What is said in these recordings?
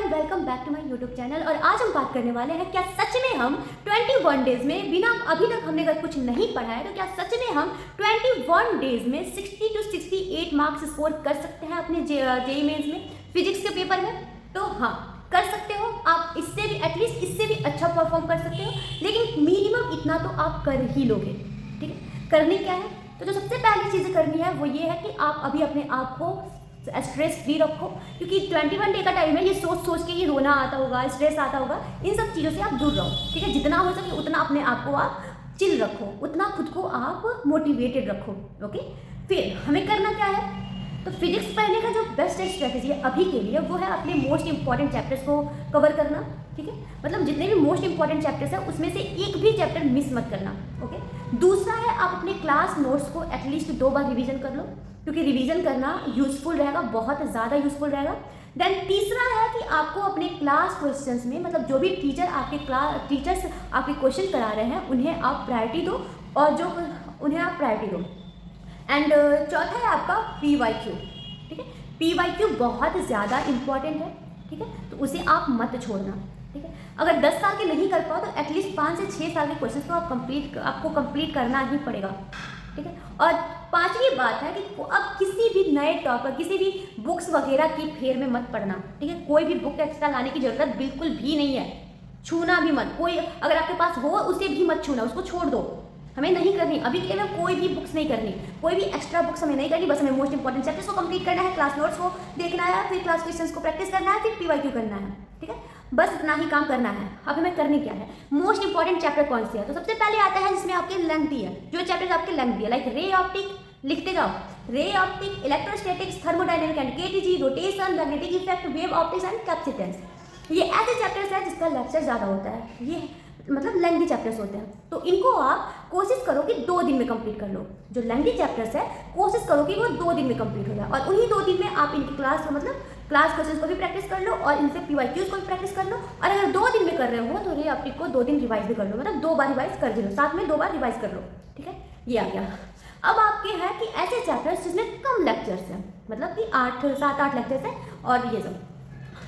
Welcome back to my YouTube channel. और आज हम बात करने वाले हैं क्या सच में हम 21 डेज में बिना अभी तक हमने अगर कुछ नहीं पढ़ा है तो क्या सच में हम 21 डेज में 60 to 68 मार्क्स स्कोर कर सकते हैं अपने जेईई मेंस में फिजिक्स के पेपर में। तो हाँ, कर सकते हो आप, इससे भी एटलीस्ट इससे भी अच्छा परफॉर्म कर सकते हो, लेकिन मिनिमम इतना तो आप कर ही लोगे। ठीक है, करनी क्या है? तो जो सबसे पहली चीज़ करनी है वो ये है कि आप अभी अपने आप को स्ट्रेस फ्री रखो, क्योंकि 21 डे का टाइम है। ये सोच सोच के ये रोना आता होगा, स्ट्रेस आता होगा, इन सब चीज़ों से आप दूर रहो। ठीक है, जितना हो सके उतना अपने आप को आप चिल रखो, उतना खुद को आप मोटिवेटेड रखो। ओके, फिर हमें करना क्या है? तो फिजिक्स पढ़ने का जो बेस्ट स्ट्रेटेजी है अभी के लिए वो है अपने मोस्ट इंपॉर्टेंट चैप्टर्स को कवर करना। ठीक है, मतलब जितने भी मोस्ट इंपॉर्टेंट चैप्टर्स हैं उसमें से एक भी चैप्टर मिस मत करना। ओके, दूसरा है आप अपने क्लास नोट्स को एटलीस्ट 2 बार रिवीजन कर लो, क्योंकि रिवीजन करना यूजफुल रहेगा, बहुत ज़्यादा यूजफुल रहेगा। देन तीसरा है कि आपको अपने क्लास क्वेश्चंस में, मतलब जो भी टीचर्स आपके क्वेश्चन करा रहे हैं उन्हें आप प्रायोरिटी दो, और जो उन्हें आप प्रायोरिटी दो। एंड चौथा है आपका PYQ। ठीक है, PYQ बहुत ज़्यादा इंपॉर्टेंट है। ठीक है, तो उसे आप मत छोड़ना। ठीक है, अगर 10 साल के नहीं कर पाओ तो एटलीस्ट 5 से 6 साल के क्वेश्चन तो आपको कंप्लीट करना ही पड़ेगा। ठीक है, और पांचवी बात है कि अब किसी भी नए टॉपिक, किसी भी बुक्स वगैरह की फेर में मत पढ़ना। ठीक है, कोई भी बुक एक्स्ट्रा लाने की जरूरत बिल्कुल भी नहीं है, छूना भी मत। कोई अगर आपके पास हो उसे भी मत छूना, उसको छोड़ दो, हमें नहीं करनी अभी के लिए कोई भी बुक्स नहीं करनी, कोई भी एक्स्ट्रा बुक्स हमें नहीं करनी। बस हमें मोस्ट इंपॉर्टेंट चैप्टर्स को कंप्लीट करना है, क्लास नोट्स को देखना है, फिर क्लास क्वेश्चंस को प्रैक्टिस करना है, फिर PYQ करना है। ठीक है, बस इतना ही काम करना है। अब हमें करनी क्या है? मोस्ट इंपॉर्टेंट चैप्टर कौन से है? तो सबसे पहले आता है जिसमें आपके लेंथी है, जो चैप्टर्स आपके लेंथी है, लाइक रे ऑप्टिक, लिखते जाओ, रे optic, electrostatics, thermodynamic and KTG, rotation, magnetic effect, wave optics and capacitance. ये ऐसे चैप्टर्स हैं जिसका लेक्चर ज़्यादा होता है, ये मतलब लेंथी चैप्टर्स होते हैं। तो इनको आप कोशिश करो कि 2 दिन में कंप्लीट कर लो। जो लेंथी चैप्टर्स है कोशिश करो कि वो 2 दिन में कंप्लीट हो जाए, और उन्हीं 2 दिन में आप इनकी क्लास क्वेश्चन को भी प्रैक्टिस कर लो और इनसे PYQs को भी प्रैक्टिस कर लो। और अगर 2 दिन में कर रहे हो तो रे ऑप्टिक को 2 दिन रिवाइज भी कर लो, मतलब 2 बार रिवाइज कर लो, साथ में 2 बार रिवाइज कर लो। ठीक है, ये आ गया। अब आपके हैं कि ऐसे चैप्टर्स जिसमें कम लेक्चर्स हैं, मतलब कि 7-8 लेक्चर्स हैं, और ये सब।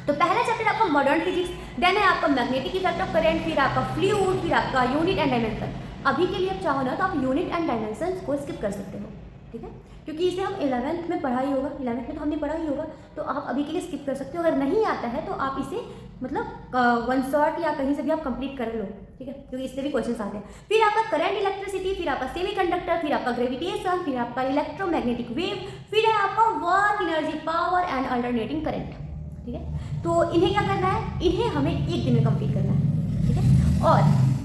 तो पहला चैप्टर आपका मॉडर्न फिजिक्स, देन है आपका मैग्नेटिक इफेक्ट ऑफ करंट, फिर आपका फ्लूइड, फिर आपका यूनिट एंड डायमेंशन। अभी के लिए आप चाहो ना तो आप यूनिट एंड डायमेंशन को स्किप कर सकते हो। ठीक है, क्योंकि इसे हम 11th में पढ़ा ही होगा, 11th में तो हमने पढ़ा ही होगा, तो आप अभी के लिए स्किप कर सकते हो। अगर नहीं आता है तो आप इसे मतलब वन शॉट या कहीं से भी आप कंप्लीट कर लो। ठीक है, क्योंकि इससे भी क्वेश्चन आते हैं। फिर आपका करंट इलेक्ट्रिसिटी, फिर आपका सेमीकंडक्टर, फिर आपका ग्रेविटेशन, फिर आपका इलेक्ट्रोमैग्नेटिक वेव, फिर है आपका work, energy, power and alternating current. ठीक है, तो इन्हें क्या करना है? इन्हें हमें 1 दिन में कंप्लीट करना है। ठीक है,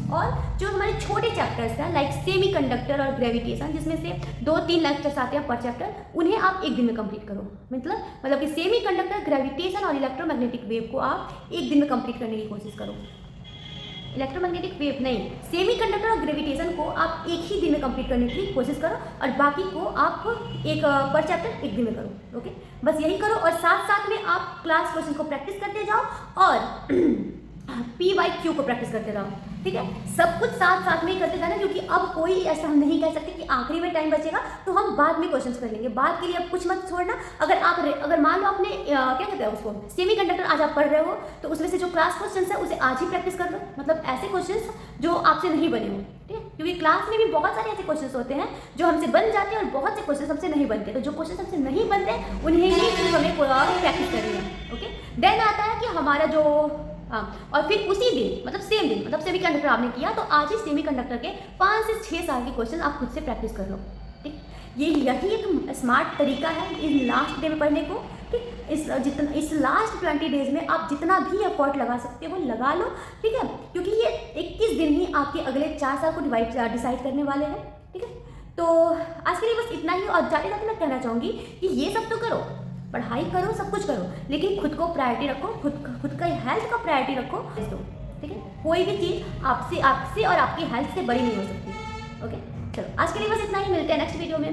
और जो हमारे छोटे चैप्टर्स हैं लाइक सेमी कंडक्टर और ग्रेविटेशन, जिसमें से 2-3 लेक्चर्स आते हैं पर चैप्टर, उन्हें आप 1 दिन में कंप्लीट करो। मतलब कि सेमी कंडक्टर, ग्रेविटेशन और इलेक्ट्रोमैग्नेटिक वेव को आप 1 दिन में कंप्लीट करने की कोशिश करो। इलेक्ट्रोमैग्नेटिक वेव नहीं, सेमी कंडक्टर और ग्रेविटेशन को आप 1 ही दिन में कंप्लीट करने की कोशिश करो, और बाकी को आप एक पर चैप्टर 1 दिन में करो। ओके, बस यही करो, और साथ साथ में आप क्लास क्वेश्चन को प्रैक्टिस करते जाओ और PYQ को प्रैक्टिस करते रहो। ठीक है, सब कुछ साथ साथ में ही करते जाना, क्योंकि अब कोई ऐसा हम नहीं कह सकते कि आखिरी में टाइम बचेगा तो हम बाद में क्वेश्चंस कर लेंगे। बाद के लिए अब कुछ मत छोड़ना। अगर मान लो आपने क्या कहते हैं उसको, सेमी कंडक्टर आज आप पढ़ रहे हो, तो उसमें से जो क्लास क्वेश्चंस है उसे आज ही प्रैक्टिस कर लो, मतलब ऐसे क्वेश्चंस जो आपसे नहीं बने हो। ठीक है, क्योंकि क्लास में भी बहुत सारे ऐसे क्वेश्चंस होते हैं जो हमसे बन जाते हैं, और बहुत से क्वेश्चन हमसे नहीं बनते। तो जो क्वेश्चन हमसे नहीं बनते उन्हें ही हमें प्रैक्टिस करनी है। ओके, देन आता है कि हमारा जो और फिर उसी दिन, मतलब सेम दिन, मतलब सेमी कंडक्टर आपने किया तो आज ही सेमी कंडक्टर के 5 से 6 साल के क्वेश्चन आप खुद से प्रैक्टिस कर लो। ठीक, यही एक स्मार्ट तरीका है इस लास्ट डे में पढ़ने को। ठीक, इस लास्ट 20 डेज में आप जितना भी एफर्ट लगा सकते हो लगा लो। ठीक है, क्योंकि ये 21 दिन ही आपके अगले 4 साल को डिसाइड करने वाले हैं। ठीक है, तो आज के लिए बस इतना ही। और जाते जाते मैं कहना चाहूँगी कि ये सब तो करो, पढ़ाई करो, सब कुछ करो, लेकिन खुद को प्रायोरिटी रखो, खुद का हेल्थ का प्रायोरिटी रखो। ठीक है, कोई भी चीज़ आपसे और आपकी हेल्थ से बड़ी नहीं हो सकती। ओके, चलो आज के लिए बस इतना ही, मिलते हैं नेक्स्ट वीडियो में।